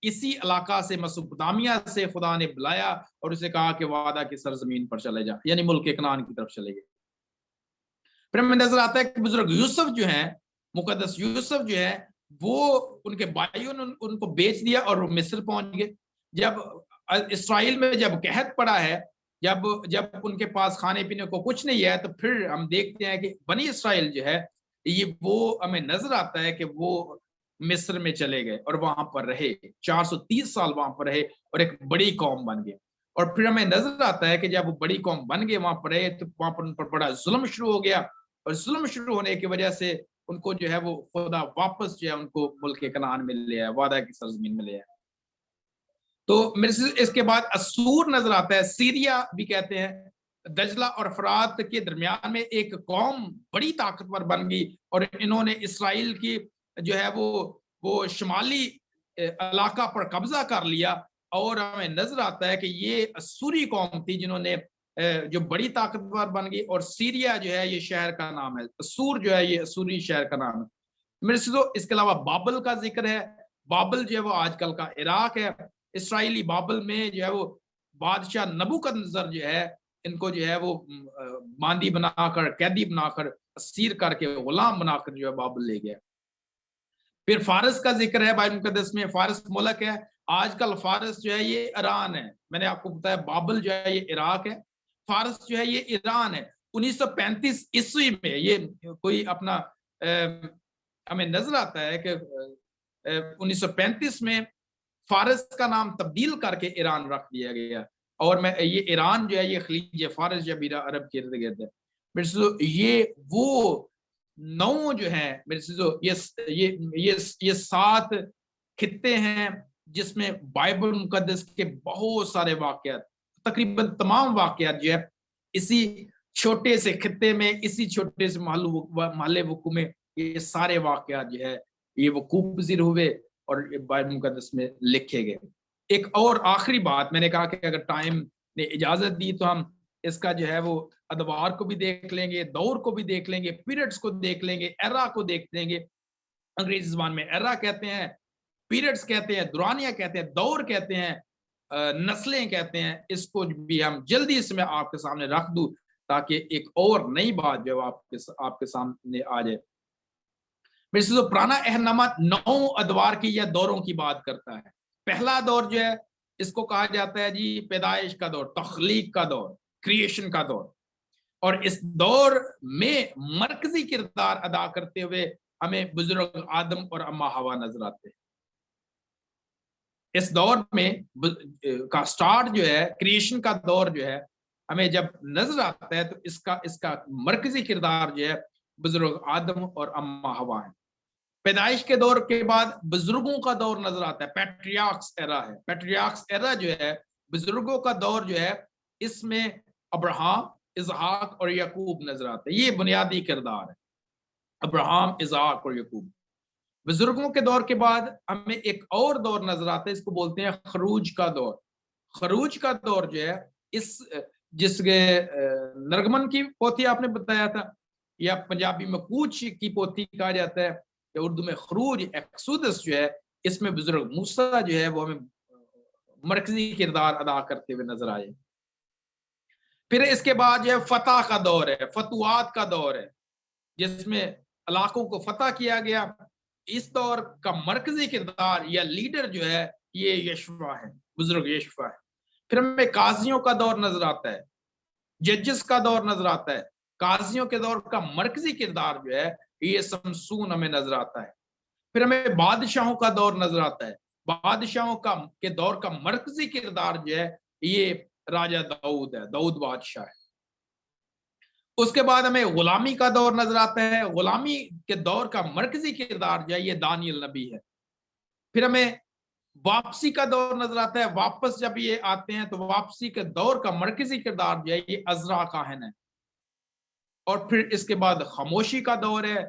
A: इसी इलाका से, मसोपोटामिया से खुदा ने बुलाया और उसे कहा कि वादा की सरजमीन पर चले जा, यानी मुल्क कनान की तरफ चले गए। फिर हमें नजर आता है कि बुजुर्ग यूसुफ जो है, मुकद्दस यूसुफ जो है, वो उनके भाइयों ने उनको बेच दिया और वो मिस्र पहुंच गए। जब इसराइल में जब कहत पड़ा है, जब उनके पास खाने पीने को कुछ नहीं है, तो फिर हम देखते हैं कि बनी इसराइल जो है ये, वो हमें नजर आता है कि वो मिस्र में चले गए और वहां पर रहे, 430 साल वहां पर रहे और एक बड़ी कौम बन गए। और फिर हमें नजर आता है कि जब वो बड़ी कौम बन गए, वहां पर रहे, तो वहां पर उन पर बड़ा जुल्म शुरू हो गया, और जुल्म शुरू होने की वजह से उनको जो है वो खुदा वापस जो है उनको मुल्क कनान में ले आया, वादा की सरजमीन में ले आया। तो मेरे से इसके बाद असूर नजर आता है, सीरिया भी कहते हैं, दजला और फरात के दरमियान में एक कौम बड़ी ताकतवर बन गई और इन्होंने इसराइल की जो है वो शुमाली इलाका पर कब्जा कर लिया। और हमें नजर आता है कि ये असूरी कौम थी जिन्होंने जो बड़ी ताकतवर बन गई। और सीरिया जो है ये शहर का नाम है, असूर जो है ये असूरी शहर का नाम है। मेरे से तो इसके अलावा बाबल का जिक्र है। बाबल जो है वो आजकल का इराक है। इसराइली बाबल में जो है वो बादशाह नबूकदनेस्सर जो है इनको जो है वो बांदी बनाकर, कैदी बनाकर, असीर करके, गुलाम बनाकर जो है बाबल ले गया। फिर फारस का जिक्र है बाइबल मुकद्दस में। फारस मुल्क है, आजकल फारस जो है ये ईरान है। मैंने आपको बताया बाबल जो है ये इराक है, फारस जो है ये ईरान है। 1935 ईस्वी में ये कोई अपना हमें नजर आता है कि 1935 में फारस का नाम तब्दील करके ईरान रख दिया गया। और मैं ये ईरान जो है ये खलीज फारस या बीरा अरब के इर्द गिर्द है। मेरे से ये वो 9 जो है मेरे से जो ये 7 खित्ते हैं जिसमें बाइबल मुकद्दस के बहुत सारे वाकयात, तकरीबन तमाम वाकयात जो है इसी छोटे से खित्ते में, इसी छोटे से महल्ले वकू में ये सारे वाकयात जो है ये वकूफ पज़ीर हुए और बाइबल मुकद्दस में लिखे गए। एक और आखिरी बात, मैंने कहा कि अगर टाइम ने इजाजत दी तो हम इसका जो है वो अदवार को भी देख लेंगे, दौर को भी देख लेंगे, पीरियड्स को देख लेंगे, एरा को देख लेंगे। अंग्रेजी जुबान में एरा कहते हैं, पीरियड्स कहते हैं, दुरानिया कहते हैं, दौर कहते हैं, नस्लें कहते हैं। इसको भी हम जल्दी से मैं आपके सामने रख दूं ताकि एक और नई बात जो आपके सामने आ जाए। मेरे से तो पुराना अहदनामा 9 अदवार की या दौरों की बात करता है। पहला दौर जो है इसको कहा जाता है जी पैदाइश का दौर, तख्लीक का दौर, क्रिएशन का दौर। और इस दौर में मरकजी किरदार अदा करते हुए हमें बुजुर्ग आदम और अम्मा हवा नजर आते हैं। इस दौर में का स्टार्ट जो है, क्रिएशन का दौर जो है हमें जब नजर आता है तो इसका मरकजी किरदार जो है बुजुर्ग आदम और अम्मा हवा है। पैदाइश के दौर के बाद बुजुर्गों का दौर नजर आता है, पैट्रियार्क्स एरा है। पैट्रियार्क्स एरा जो है बुजुर्गों का दौर जो है, इसमें अब्राहम, इसहाक और याकूब नजर आते हैं। ये बुनियादी किरदार है, अब्राहम, इसहाक और याकूब। बुजुर्गों के दौर के बाद हमें एक और दौर नजर आता है, इसको बोलते हैं खरूज का दौर। खरूज का दौर जो है जिसके नरगमन की पोथी आपने बताया था, या पंजाबी में कूच की पोथी कहा जाता है, या उर्दू में खरूज, एक्सोडस जो है, इसमें बुजुर्ग मूसा जो है वो हमें मरकजी किरदार अदा करते हुए नजर आए। फिर इसके बाद जो है फतह का दौर है, फतुआत का दौर है, जिसमें इलाकों को फतह किया गया। इस दौर का मरकजी किरदार या लीडर जो है ये यशवा है, बुजुर्ग यशवा है। फिर हमें काजियों का दौर नजर आता है, जजेस का दौर नजर आता है। काजियों के दौर का मरकजी किरदार जो है ये समसून हमें नजर आता है। फिर हमें बादशाहों का दौर नजर आता है। बादशाहों के दौर का मरकजी किरदार जो है ये राजा दाऊद है, दाऊद बादशाह है। उसके बाद हमें गुलामी का दौर नजर आता है। गुलामी के दौर का मरकजी किरदार जो है ये दानियल नबी है। फिर हमें वापसी का दौर नजर आता है। वापस जब ये आते हैं तो वापसी के दौर का मरकजी किरदार जो है ये अजरा काहिन है। और फिर इसके बाद खामोशी का दौर है,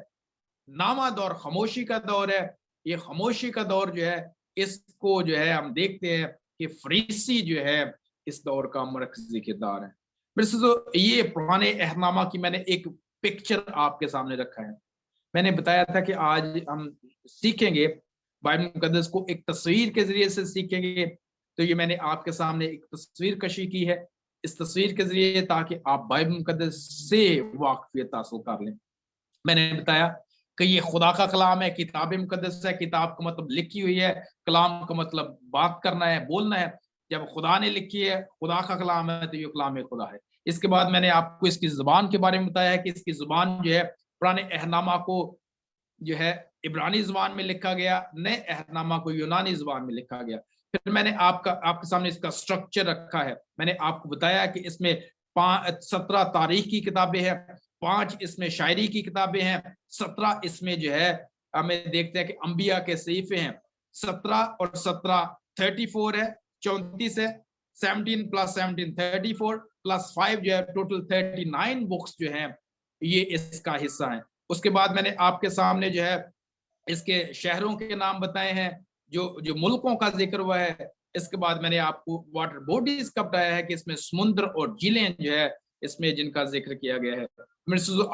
A: नामा दौर खामोशी का दौर है। ये खामोशी का दौर जो है इसको जो है हम देखते हैं कि फरीसी जो है इस दौर का मरकजी किरदार है। मेरे से तो ये पुराने अहदनामा की मैंने एक पिक्चर आपके सामने रखा है। मैंने बताया था कि आज हम सीखेंगे बाइबल मुकद्दस को एक तस्वीर के जरिए से सीखेंगे। तो ये मैंने आपके सामने एक तस्वीर कशी की है इस तस्वीर के जरिए, ताकि आप बाइबल मुकद्दस से वाकफियत हासिल कर लें। मैंने बताया कि ये खुदा का कलाम है, किताब मुकद्दस है। किताब का मतलब लिखी हुई है, कलाम का मतलब बात करना है, बोलना है। जब खुदा ने लिखी है, खुदा का कलाम है, तो ये कलाम खुदा है। इसके बाद मैंने आपको इसकी जुबान के बारे में बताया है कि इसकी जुबान जो है पुराने अहदनामा को जो है इब्रानी जुबान में लिखा गया, नए अहदनामा को यूनानी जुबान में लिखा गया। फिर मैंने आपके सामने इसका स्ट्रक्चर रखा है। मैंने आपको बताया कि इसमें 17 तारीख की किताबें हैं, 5 इसमें शायरी की किताबें हैं, 17 इसमें जो है हमें देखते हैं कि अंबिया के सहीफे हैं। 17 और 17 34 है, 34 है, 17 + 17 34, प्लस 5 जो है टोटल 39 बुक्स जो हैं ये इसका हिस्सा है। उसके बाद मैंने आपके सामने जो है इसके शहरों के नाम बताए हैं, जो मुल्कों का जिक्र हुआ है। इसके बाद मैंने आपको वाटर बॉडीज का बताया है कि इसमें समुद्र और झीलें जो है इसमें जिनका जिक्र किया गया है।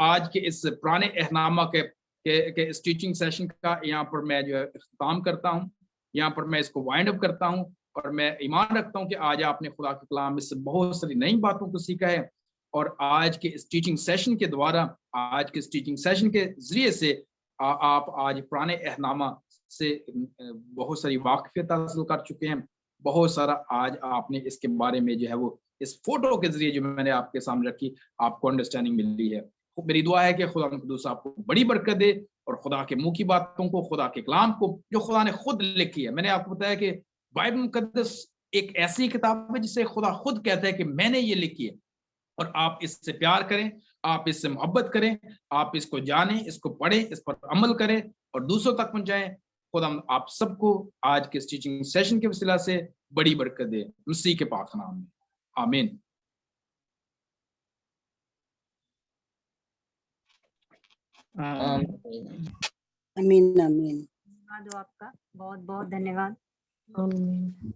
A: आज के इस पुराने एहनामा के इस टीचिंग सेशन का यहाँ पर मैं जो है इख्तिताम करता हूँ, यहाँ पर मैं इसको वाइंड अप करता हूँ। और मैं ईमान रखता हूँ कि आज आपने खुदा के कलाम में से बहुत सारी नई बातों को सीखा है, और आज के इस टीचिंग सेशन के द्वारा, आज के इस टीचिंग सेशन के जरिए से आप आज पुराने एहनामा से बहुत सारी वाकफियत हासिल कर चुके हैं। बहुत सारा आज आपने इसके बारे में जो है वो इस फोटो के जरिए जो मैंने आपके सामने रखी, आपको अंडरस्टैंडिंग मिली है। मेरी दुआ है कि खुदा कुद्दूस आपको बड़ी बरकत दे, और खुदा के मुंह की बातों को, खुदा के कलाम को जो खुदा ने खुद लिखी है। मैंने आपको बताया कि बाइबल मुकद्दस एक ऐसी किताब है जिसे खुदा खुद कहता है कि मैंने ये लिखी है, और आप इससे प्यार करें, आप इससे मोहब्बत करें, आप इसको जानें, इसको पढ़ें, इस पर अमल करें और दूसरों तक पहुंचाएं। खुदा आप सबको आज के इस टीचिंग सेशन के वसीला से बड़ी बरकत दे, मसीह के पाक नाम में, आमीन।
F: आमीन आमीन।
D: धन्यवाद हो आपका, बहुत बहुत धन्यवाद।
C: आमीन।